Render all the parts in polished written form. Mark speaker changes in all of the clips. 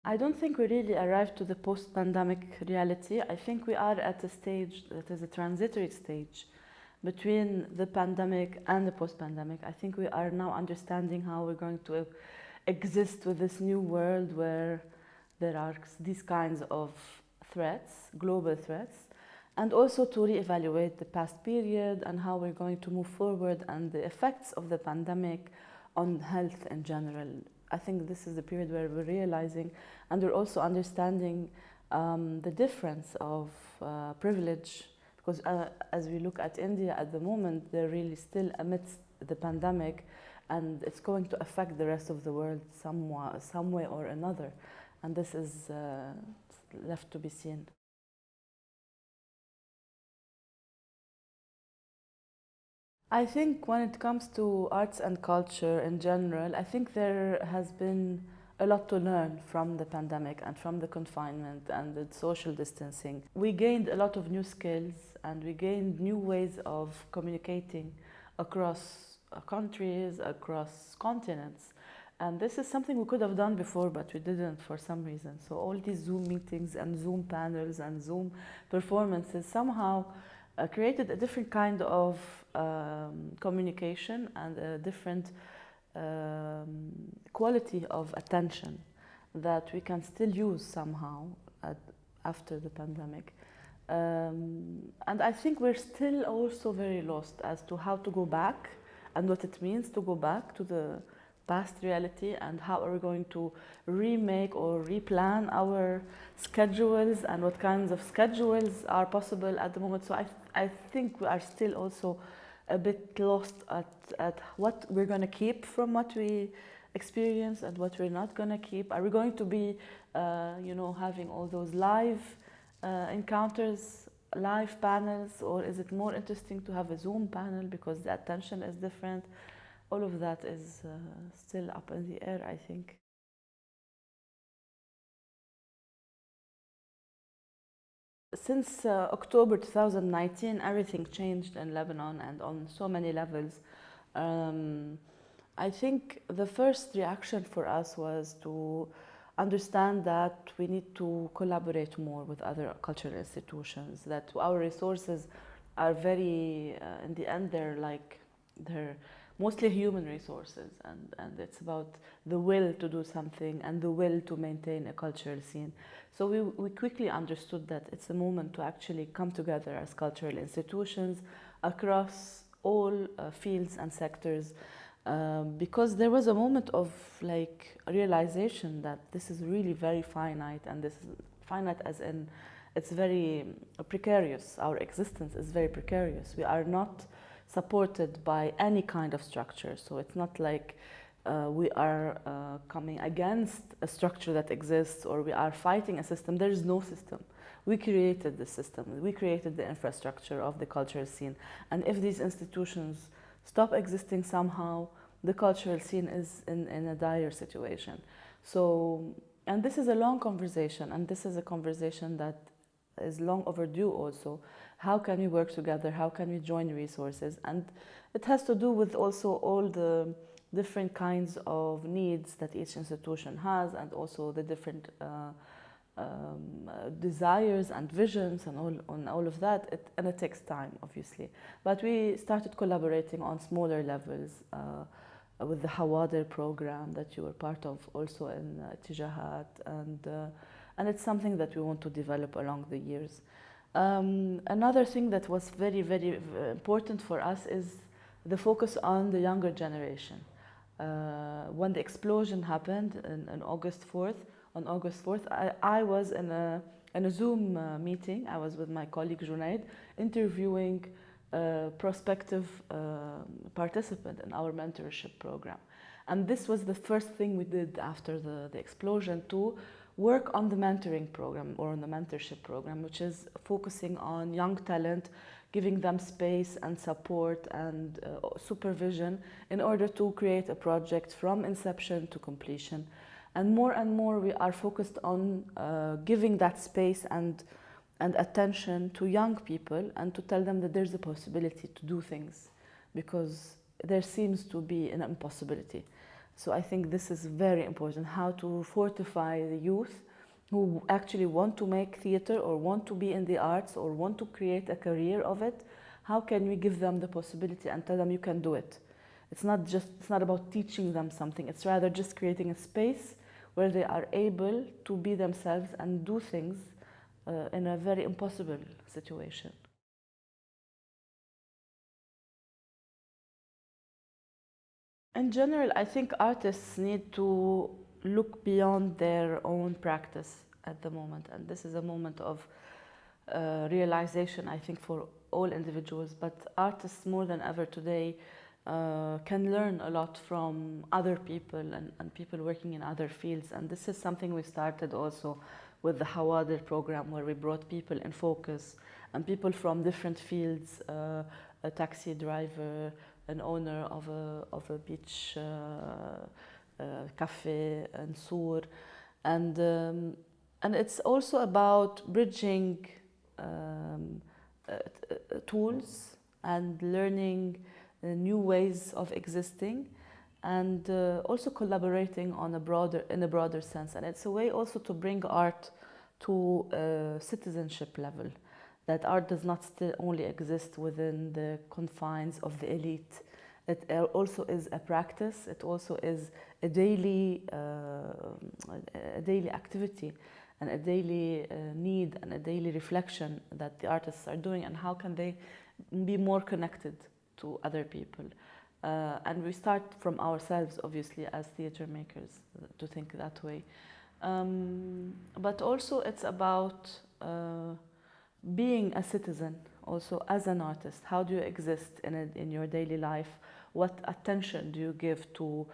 Speaker 1: I don't think we really arrived to the post-pandemic reality. I think we are at a stage that is a transitory stage between the pandemic and the post-pandemic. I think we are now understanding how we're going to exist with this new world where there are these kinds of threats, global threats, and also to reevaluate the past period and how we're going to move forward and the effects of the pandemic on health in general. I think this is the period where we're realizing and we're also understanding the difference of privilege, because as we look at India at the moment, they're really still amidst the pandemic, and it's going to affect the rest of the world some way or another, and this is left to be seen. I think when it comes to arts and culture in general, I think there has been a lot to learn from the pandemic and from the confinement and the social distancing. We gained a lot of new skills and we gained new ways of communicating across countries, across continents. And this is something we could have done before, but we didn't for some reason. So all these Zoom meetings and Zoom panels and Zoom performances somehow created a different kind of communication and a different quality of attention that we can still use somehow after the pandemic. And I think we're still also very lost as to how to go back and what it means to go back to the past reality and how are we going to remake or replan our schedules and what kinds of schedules are possible at the moment. So I think we are still also a bit lost at what we're going to keep from what we experience and what we're not going to keep. Are we going to be, having all those live encounters, live panels, or is it more interesting to have a Zoom panel because the attention is different? All of that is still up in the air, I think. Since October 2019, everything changed in Lebanon and on so many levels. I think the first reaction for us was to understand that we need to collaborate more with other cultural institutions, that our resources are very, in the end, they're mostly human resources, and it's about the will to do something and the will to maintain a cultural scene. So we quickly understood that it's a moment to actually come together as cultural institutions across all fields and sectors, because there was a moment of realization that this is really very finite, and this is finite as in it's very precarious. Our existence is very precarious. We are not supported by any kind of structure. So it's not like we are coming against a structure that exists or we are fighting a system. There is no system. We created the system. We created the infrastructure of the cultural scene. And if these institutions stop existing somehow, the cultural scene is in a dire situation. So, and this is a long conversation, and this is a conversation that is long overdue also. How can we work together? How can we join resources? And it has to do with also all the different kinds of needs that each institution has, and also the different desires and visions and all of that. And it takes time, obviously. But we started collaborating on smaller levels with the Hawadir program that you were part of also in Tijahat, and it's something that we want to develop along the years. Another thing that was very, very important for us is the focus on the younger generation. When the explosion happened on August 4th, I was in a Zoom meeting. I was with my colleague Junaid interviewing a prospective participant in our mentorship program. And this was the first thing we did after the explosion, to work on the mentoring program or on the mentorship program, which is focusing on young talent, giving them space and support and supervision in order to create a project from inception to completion. And more we are focused on giving that space and attention to young people, and to tell them that there's a possibility to do things, because there seems to be an impossibility. So I think this is very important, how to fortify the youth who actually want to make theater or want to be in the arts or want to create a career of it. How can we give them the possibility and tell them you can do it? It's not about teaching them something, it's rather just creating a space where they are able to be themselves and do things in a very impossible situation. In general, I think artists need to look beyond their own practice at the moment, and this is a moment of realization, I think, for all individuals, but artists more than ever today can learn a lot from other people and people working in other fields, and this is something we started also with the Hawadir program, where we brought people in focus and people from different fields, a taxi driver, an owner of a beach cafe in Sur, and it's also about bridging tools and learning new ways of existing, and also collaborating on in a broader sense. And it's a way also to bring art to a citizenship level, that art does not still only exist within the confines of the elite. It also is a practice, it also is a daily activity and a daily need and a daily reflection that the artists are doing, and how can they be more connected to other people. And we start from ourselves, obviously, as theater makers, to think that way. But also it's about being a citizen, also as an artist. How do you exist in your daily life? What attention do you give to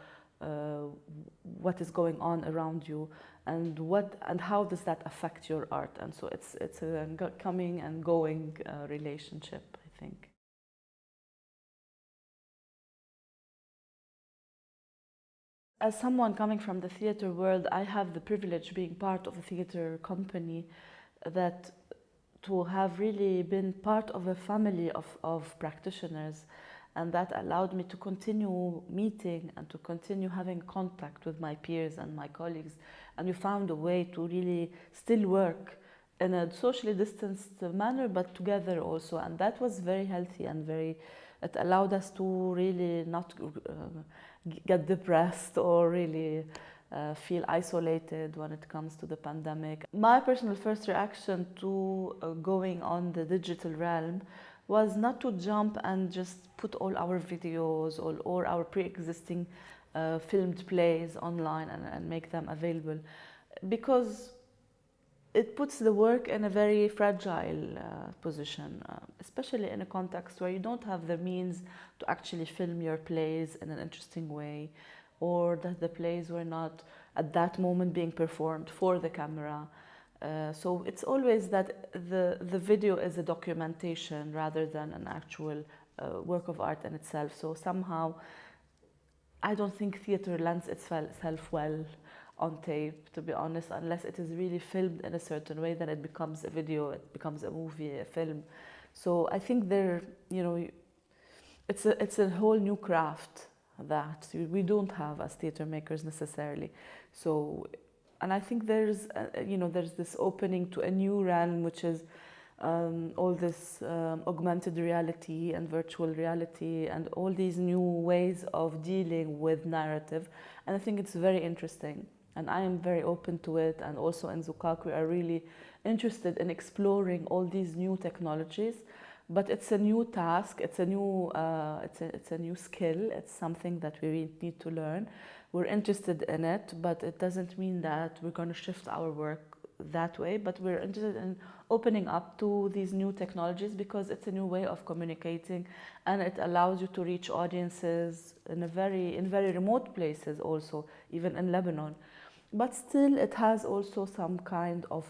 Speaker 1: what is going on around you, and how does that affect your art? And so it's a coming and going relationship, I think. As someone coming from the theater world, I have the privilege, being part of a theater company, that to have really been part of a family of practitioners, and that allowed me to continue meeting and to continue having contact with my peers and my colleagues. And we found a way to really still work in a socially distanced manner, but together also. And that was very healthy and it allowed us to really not get depressed or really feel isolated when it comes to the pandemic. My personal first reaction to going on the digital realm was not to jump and just put all our videos or our pre-existing filmed plays online and make them available, because it puts the work in a very fragile position, especially in a context where you don't have the means to actually film your plays in an interesting way, or that the plays were not at that moment being performed for the camera. So it's always that the video is a documentation rather than an actual work of art in itself. So somehow I don't think theater lends itself well on tape, to be honest, unless it is really filmed in a certain way. Then it becomes a video, it becomes a movie, a film. So I think it's a whole new craft that we don't have as theater makers necessarily. So, and I think there's this opening to a new realm, which is all this augmented reality and virtual reality and all these new ways of dealing with narrative. And I think it's very interesting. And I am very open to it. And also in Zoukak, we are really interested in exploring all these new technologies. But it's a new task. It's a new skill. It's something that we really need to learn. We're interested in it, but it doesn't mean that we're going to shift our work that way. But we're interested in opening up to these new technologies because it's a new way of communicating, and it allows you to reach audiences in very remote places, also even in Lebanon. But still, it has also some kind of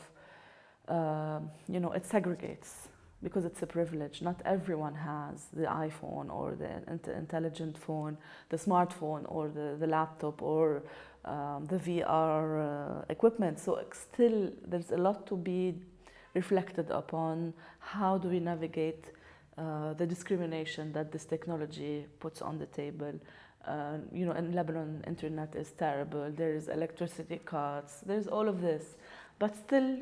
Speaker 1: it segregates, because it's a privilege. Not everyone has the iPhone or the intelligent phone, the smartphone or the laptop or the VR equipment. So still there's a lot to be reflected upon. How do we navigate the discrimination that this technology puts on the table. You know, in Lebanon, internet is terrible. There's electricity cuts. There's all of this, but still,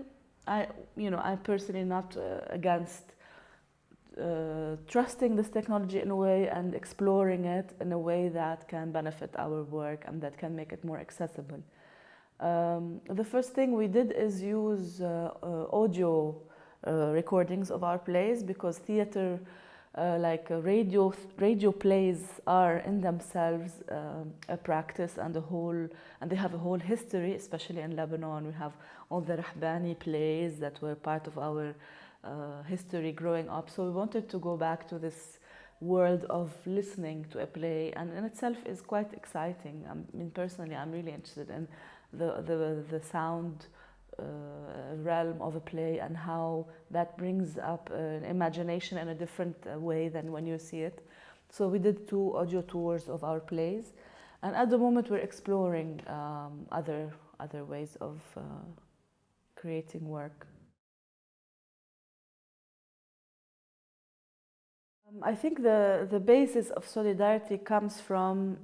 Speaker 1: I'm personally not against trusting this technology in a way and exploring it in a way that can benefit our work and that can make it more accessible. The first thing we did is use audio recordings of our plays, because theater, radio plays are in themselves a practice and they have a whole history. Especially in Lebanon, we have all the Rahbani plays that were part of our history growing up. So we wanted to go back to this world of listening to a play, and in itself is quite exciting. I mean, personally, I'm really interested in the sound realm of a play and how that brings up an imagination in a different way than when you see it. So we did 2 audio tours of our plays, and at the moment we're exploring other ways of creating work. I think the basis of solidarity comes from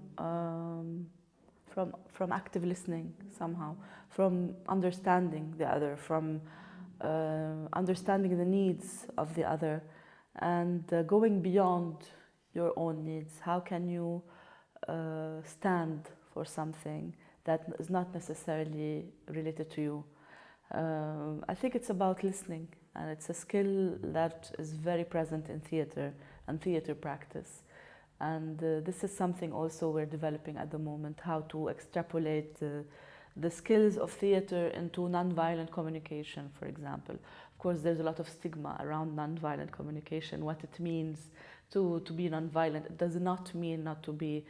Speaker 1: active listening somehow, from understanding the other, from understanding the needs of the other, and going beyond your own needs. How can you stand for something that is not necessarily related to you? I think it's about listening, and it's a skill that is very present in theater and theater practice. And this is something also we're developing at the moment, how to extrapolate the skills of theater into nonviolent communication, for example. Of course, there's a lot of stigma around nonviolent communication, what it means to be nonviolent. It does not mean not to be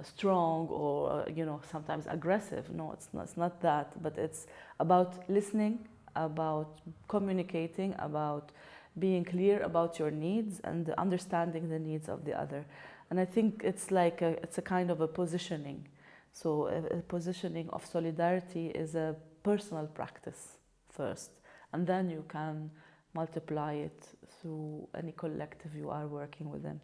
Speaker 1: strong or sometimes aggressive. No, it's not that, but it's about listening, about communicating, about being clear about your needs and understanding the needs of the other. And I think it's like it's a kind of a positioning. So a positioning of solidarity is a personal practice first, and then you can multiply it through any collective you are working within.